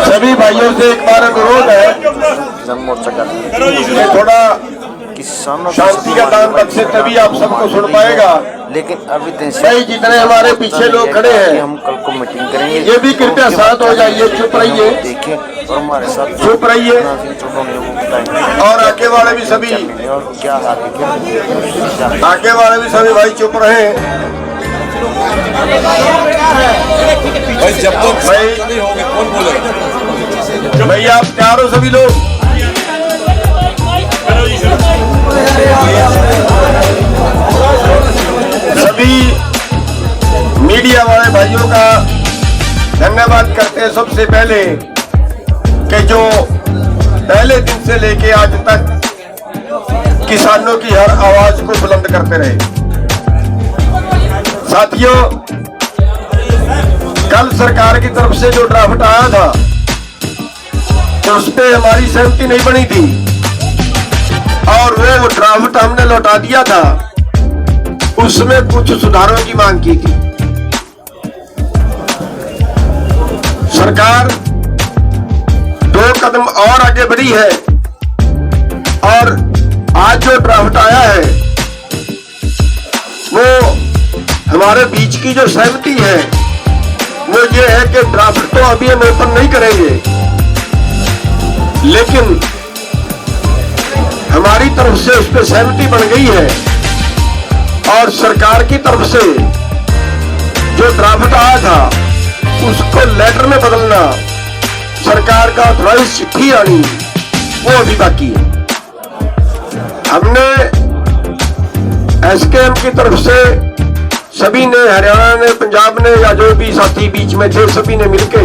सभी भाइयों से एक बार अनुरोध है कि थोड़ा किसानों शांति का दान बख्शे, तभी आप सबको सुन पाएगा। लेकिन अभी दिन से भाई जितने हमारे पीछे लोग खड़े हैं, हम कल को मीटिंग करेंगे, ये भी कृपया शांत हो जाइए, चुप रहिए, देखें और हमारे साथ चुप रहिए। और आगे वाले भी सभी, और क्या आगे आगे वाले भी सभी भाई चुप रहे। भाई जब तक भाई नहीं होंगे कौन बोलेगा? भाई आप तैयार हो सभी लोग? सभी मीडिया वाले भाइयों का धन्यवाद करते हैं सबसे पहले कि जो पहले दिन से लेके आज तक किसानों की हर आवाज को बुलंद करते रहे। साथियों, कल सरकार की तरफ से जो ड्राफ्ट आया था उस पे हमारी सहमति नहीं बनी थी और वो ड्राफ्ट हमने लौटा दिया था। उसमें कुछ सुधारों की मांग की थी। सरकार 2 कदम और आगे बढ़ी है और आज जो ड्राफ्ट आया है वो हमारे बीच की जो सहमति है वो ये है कि ड्राफ्ट तो अभी हम ओपन नहीं करेंगे, लेकिन हमारी तरफ से उस पर सहमति बन गई है और सरकार की तरफ से जो ड्राफ्ट आया था उसको लेटर में बदलना, सरकार का ऑथराइज चिट्ठी आनी, वो अभी बाकी है। हमने एसकेएम की तरफ से सभी ने, हरियाणा ने, पंजाब ने, या जो भी साथी बीच में थे, सभी ने मिलकर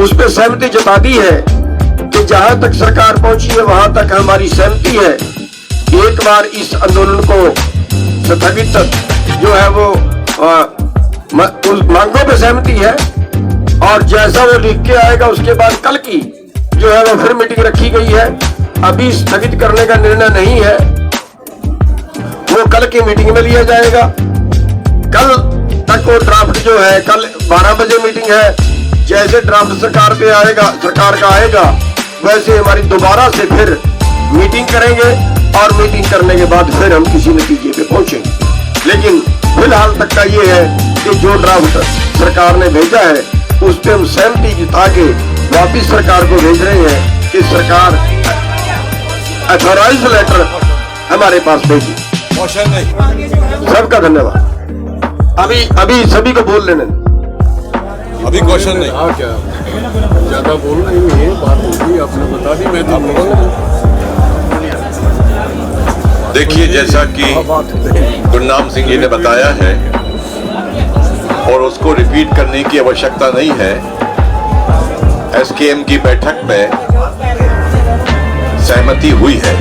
उस पर सहमति जता दी है कि जहां तक सरकार पहुंची है वहां तक हमारी सहमति है। एक बार इस आंदोलन को स्थगित जो है वो उस मांगों पे सहमति है और जैसा वो लिख के आएगा उसके बाद कल की जो है वो फिर मीटिंग रखी गई है। अभी स्थगित करने का निर्णय नहीं है, वो कल की मीटिंग में लिया जाएगा। कल तक वो ड्राफ्ट जो है, कल 12 बजे मीटिंग है। जैसे ड्राफ्ट सरकार पे आएगा, सरकार का आएगा, वैसे हमारी दोबारा से फिर मीटिंग करेंगे और मीटिंग करने के बाद फिर हम किसी नतीजे पे पहुंचेंगे। लेकिन फिलहाल तक का ये है कि जो ड्राफ्ट सरकार ने भेजा है उस पर हम सहमति जता के वापिस सरकार को भेज रहे हैं कि सरकार ऑथराइज लेटर हमारे पास भेजी। क्वेश्चन नहीं, सबका धन्यवाद। अभी सभी को बोल लेने। अभी क्वेश्चन नहीं। हाँ, क्या ज्यादा बोल नहीं है, बात होगी आपने बता दी, मैं तो देखिए, जैसा कि गुरनाम सिंह जी ने बताया है और उसको रिपीट करने की आवश्यकता नहीं है, एसकेएम की बैठक में सहमति हुई है।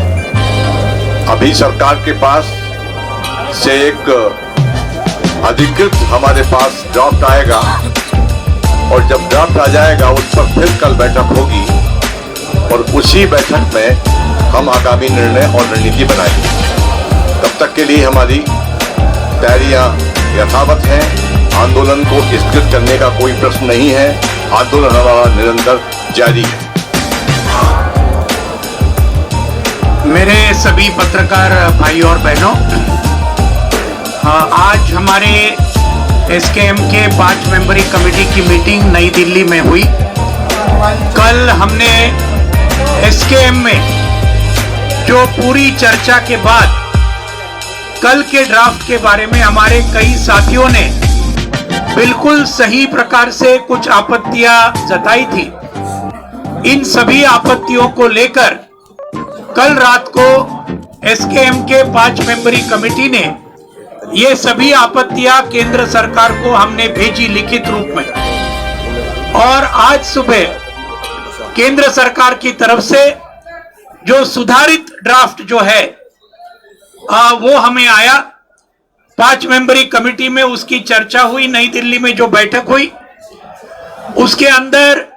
अभी सरकार के पास से एक अधिकृत हमारे पास ड्राफ्ट आएगा और जब ड्राफ्ट आ जाएगा उस पर फिर कल बैठक होगी और उसी बैठक में हम आगामी निर्णय और रणनीति बनाएंगे। तब तक के लिए हमारी तैयारियां यथावत हैं। आंदोलन को स्थगित करने का कोई प्रश्न नहीं है। आंदोलन हमारा निरंतर जारी है। मेरे सभी पत्रकार भाई और बहनों, आज हमारे एसकेएम के 5 मेंबरी कमेटी की मीटिंग नई दिल्ली में हुई। कल हमने एसकेएम में जो पूरी चर्चा के बाद कल के ड्राफ्ट के बारे में हमारे कई साथियों ने बिल्कुल सही प्रकार से कुछ आपत्तियां जताई थी। इन सभी आपत्तियों को लेकर कल रात को एसकेएम के 5 मेंबरी कमेटी ने ये सभी आपत्तियां केंद्र सरकार को हमने भेजी लिखित रूप में और आज सुबह केंद्र सरकार की तरफ से जो सुधारित ड्राफ्ट जो है वो हमें आया। 5 मेंबरी कमेटी में उसकी चर्चा हुई, नई दिल्ली में जो बैठक हुई उसके अंदर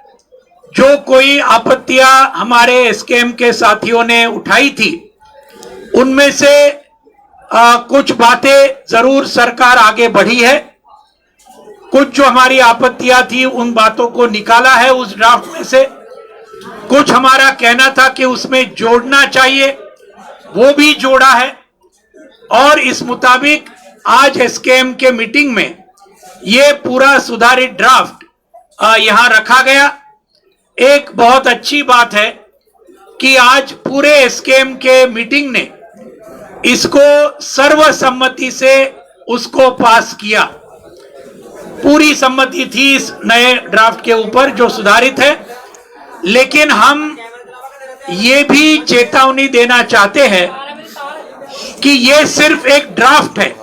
जो कोई आपत्तियां हमारे एसकेएम के साथियों ने उठाई थी उनमें से कुछ बातें जरूर सरकार आगे बढ़ी है कुछ जो हमारी आपत्तियां थी उन बातों को निकाला है उस ड्राफ्ट में से। कुछ हमारा कहना था कि उसमें जोड़ना चाहिए, वो भी जोड़ा है। और इस मुताबिक आज एसकेएम के मीटिंग में ये पूरा सुधारित ड्राफ्ट यहां रखा गया। एक बहुत अच्छी बात है कि आज पूरे एसकेएम के मीटिंग ने इसको सर्वसम्मति से उसको पास किया। पूरी सम्मति थी इस नए ड्राफ्ट के ऊपर जो सुधारित है। लेकिन हम ये भी चेतावनी देना चाहते हैं कि ये सिर्फ एक ड्राफ्ट है।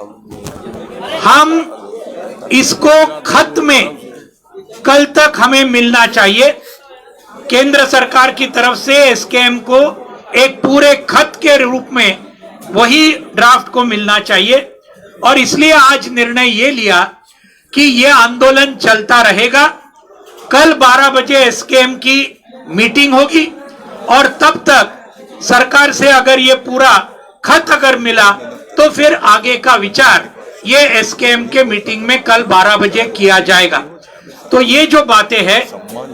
हम इसको खत में कल तक हमें मिलना चाहिए। केंद्र सरकार की तरफ से एसकेएम को एक पूरे खत के रूप में वही ड्राफ्ट को मिलना चाहिए। और इसलिए आज निर्णय ये लिया कि यह आंदोलन चलता रहेगा। कल 12 बजे एसकेएम की मीटिंग होगी और तब तक सरकार से अगर ये पूरा खत अगर मिला तो फिर आगे का विचार ये एसकेएम के मीटिंग में कल 12 बजे किया जाएगा। तो ये जो बातें हैं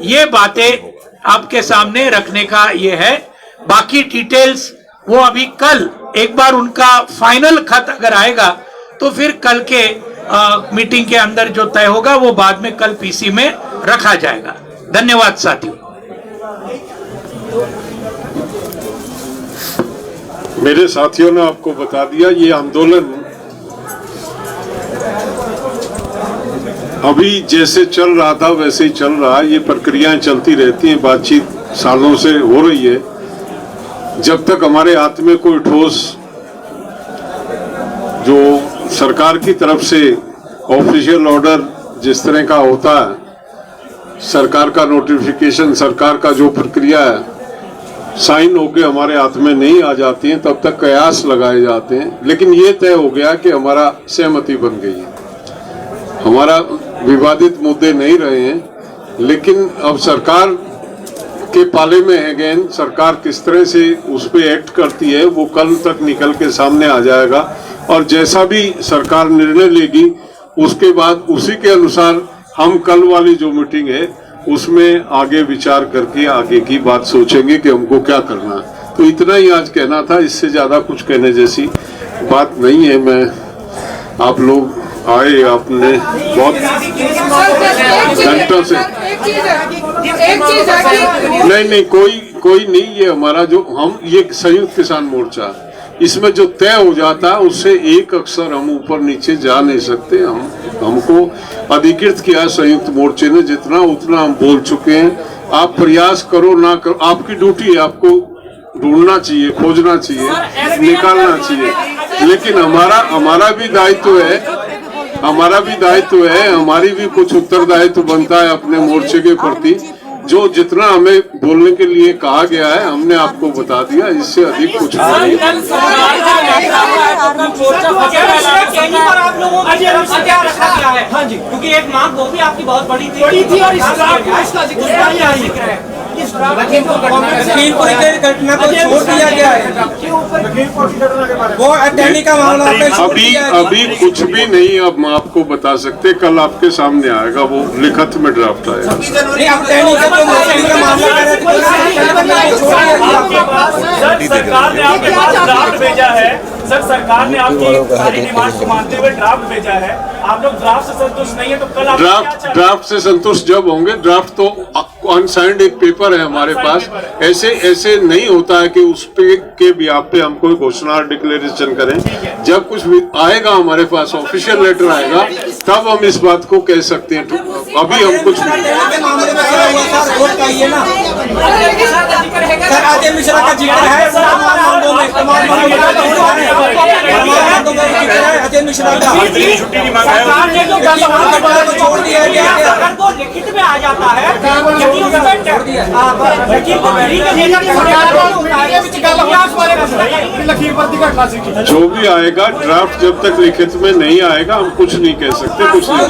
ये बातें आपके सामने रखने का ये है। बाकी डिटेल्स वो अभी कल एक बार उनका फाइनल खत अगर आएगा तो फिर कल के मीटिंग के अंदर जो तय होगा वो बाद में कल पीसी में रखा जाएगा। धन्यवाद साथियों। मेरे साथियों ने आपको बता दिया ये आंदोलन अभी जैसे चल रहा था वैसे ही चल रहा है। ये प्रक्रियाएं चलती रहती हैं, बातचीत सालों से हो रही है। जब तक हमारे हाथ में कोई ठोस जो सरकार की तरफ से ऑफिशियल ऑर्डर जिस तरह का होता है, सरकार का नोटिफिकेशन, सरकार का जो प्रक्रिया है साइन होके हमारे हाथ में नहीं आ जाती हैं, तब तक कयास लगाए जाते हैं। लेकिन ये तय हो गया कि हमारा सहमति बन गई है, हमारा विवादित मुद्दे नहीं रहे हैं। लेकिन अब सरकार के पाले में है गेंद, सरकार किस तरह से उस पर एक्ट करती है वो कल तक निकल के सामने आ जाएगा। और जैसा भी सरकार निर्णय लेगी उसके बाद उसी के अनुसार हम कल वाली जो मीटिंग है उसमें आगे विचार करके आगे की बात सोचेंगे कि हमको क्या करना है। तो इतना ही आज कहना था, इससे ज्यादा कुछ कहने जैसी बात नहीं है। मैं आप लोग आए, आपने बहुत घंटों से नहीं कोई नहीं, ये हमारा जो हम ये संयुक्त किसान मोर्चा इसमें जो तय हो जाता है उससे एक अक्षर हम ऊपर नीचे जा नहीं सकते। हमको अधिकृत किया संयुक्त मोर्चे ने, जितना उतना हम बोल चुके हैं। आप प्रयास करो ना करो, आपकी ड्यूटी है, आपको ढूंढना चाहिए, खोजना चाहिए, निकालना चाहिए। लेकिन हमारा भी दायित्व है, हमारी भी कुछ उत्तरदायित्व बनता है अपने मोर्चे के प्रति। जो जितना हमें बोलने के लिए कहा गया है हमने आपको बता दिया, इससे अधिक कुछ नहीं। क्योंकि एक मांग वो भी आपकी बहुत बड़ी थी और लखीमपुर की घटना को छोड़ दिया गया है, वो अटैनी का मामला अभी कुछ भी नहीं अब हम आपको बता सकते। कल आपके सामने आएगा, वो लिखित में ड्राफ्ट आएगा। सरकार ने आपके पास ड्राफ्ट भेजा है, सर सरकार ने आपकी सारी डिमांड को मानते हुए ड्राफ्ट भेजा है। आप लोग ड्राफ्ट से संतुष्ट नहीं है तो कल आप ड्राफ्ट से संतुष्ट जब होंगे, ड्राफ्ट तो अनसाइंड एक पेपर है हमारे पास। ऐसे नहीं होता है कि उस पे के बिहाफ पे हम कोई घोषणा डिक्लेरेशन करें। जब कुछ भी आएगा हमारे पास, ऑफिशियल लेटर आएगा, तब हम इस बात को कह सकते हैं। अभी हम कुछ अजय मिश्रा का जिक्र है, अजय मिश्रा का छुट्टी की मांग छोड़ दिया गया, अगर वो लिखित में आ जाता है जो भी आएगा, ड्राफ्ट जब तक लिखित में नहीं आएगा हम कुछ नहीं कह सकते। कुछ नहीं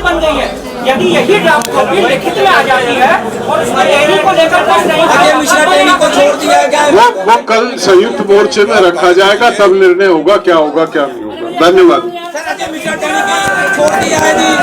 बन गई है, यदि यही ड्राफ्ट कॉपी लिखित में आ जाती है और उसमें टेनी को लेकर अजय मिश्रा टेनी को छोड़ दिया गया, वो कल संयुक्त मोर्चे में रखा जाएगा, तब निर्णय होगा क्या होगा क्या नहीं होगा। धन्यवाद। मिश्रा टेनी को छोड़ दिया है जी।